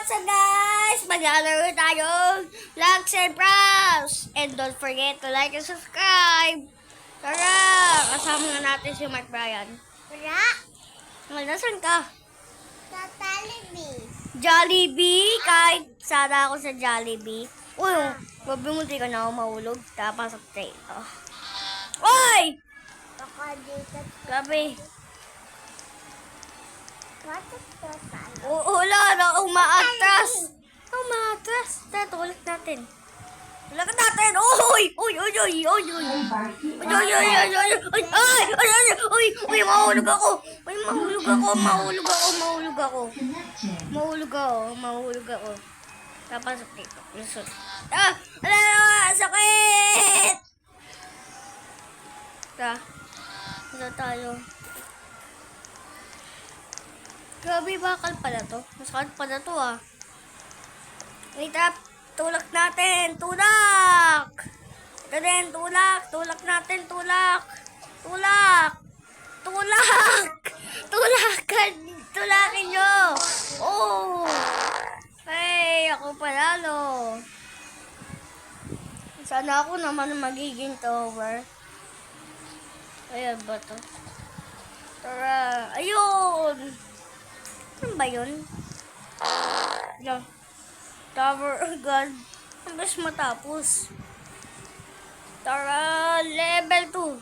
What's up guys? Maglalaro tayo Lags and Props. And don't forget to like and subscribe. Tara, kasama na natin si Mark Bryan. Wala. Nasaan ka? Sa Jollibee. Jollibee? Kahit sada ako sa Jollibee. Uy, gabi mo di ka na ako mahulog. Tapasok tayo ito. Uy! Baka dito. Gabi. Bakit to sana? Wala na, umaatras. Umaatras. Tara, tulak natin. Tulak natin. Uy! Uy! Uy! Uy! Uy! Uy! Uy! Uy! Uy! Uy! Uy! Uy! Uy! Uy! Mahulog ako! Uy! Mahulog ako! Mahulog ako! Mahulog ako! Mahulog ako! Mahulog ako! Tapasok dito. Lusot. Ah! Ala! Sakit! Tara. Tara tayo. Grabe, bakal pala to. Masakit pala to ah. Wait up. Tulak natin. Tulak! Ito din. Tulak. Tulak natin. Tulak. Tulak. Tulak. Tulakan. Tulakin nyo. Oh. Hey, ako panalo. Sana ako naman magiging tower. Ayan ba to? Tara. Ayun. Ano ba yun? Yan. Tower agad. Ang best matapos. Tara, level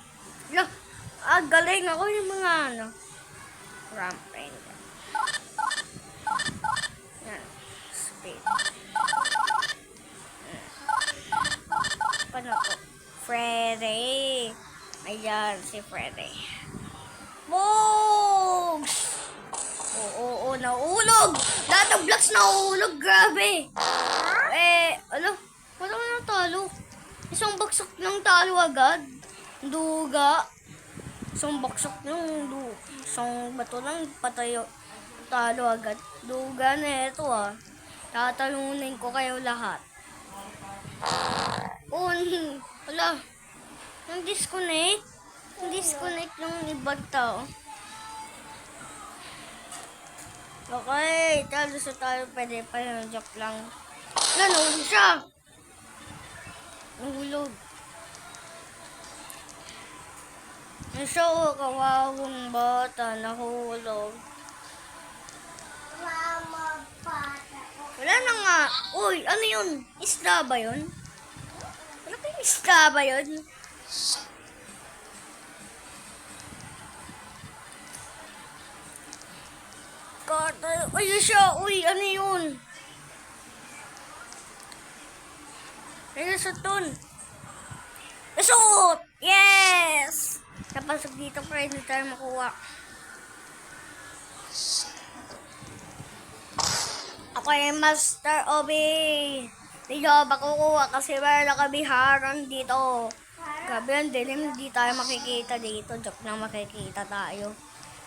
2. Yan. Galing ako yung mga ano. Ramping. Yan. Speed. Paano to? Freddy. Ayan, si Freddy. Boom! Oo, naulog! Lahat ng blocks naulog, grabe! Ano? Wala ka na talo. Isang baksak ng talo agad. Duga. Isang baksak ng isang bato lang patayo. Talo agad. Duga na ito ah. Tatalunin ko kayo lahat. Oh, wala. Nang disconnect. Nang disconnect ng ibang tao. Okay, talo sa tayo. Pwede pa yung joke lang. Nahulog siya. Nahulog. Nasa kawawang bata. Nahulog. Mama, pata. Wala na nga. Uy, ano yun? Isda ba yun? Ano ba yung isda ba yun? Uy, siya. Uy, ano yun? Nasot dun. Nasot! Yes! Napasok dito para hindi tayo makuha. Ako yung Master Obi. Hindi ko makukuha kasi meron kabiharan dito. Grabe ang dilim, hindi tayo makikita dito. Joke na makikita tayo.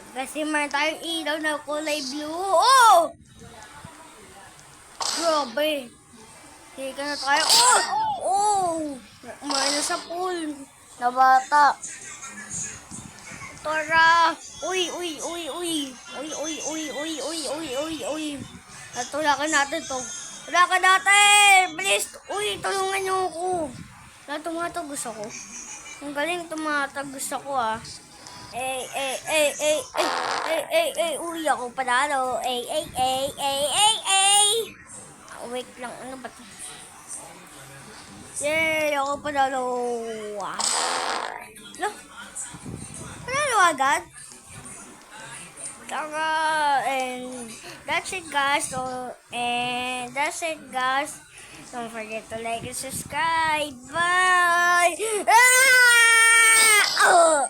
Kasi meron tayong ilaw na kulay blue. Oh! Grabe. Sige na tayo. Oh! Oh! Umain na sa pool. Na bata. Tara! Uy! Uy! Uy! Uy! Uy! Uy! Uy! Uy! Uy! Uy! Uy! Uy! Natulakan natin to. Tulakan natin! Please! Uy! Tulungan niyo ako. Tumatagos ako. Ang galing tumatagos ako ah. Uy, ako panalo. Wait lang, ano ba ito? Yay, ako panalo. No? Panalo agad? Tara, and that's it guys. Don't forget to like and subscribe. Bye! Ah! Oh!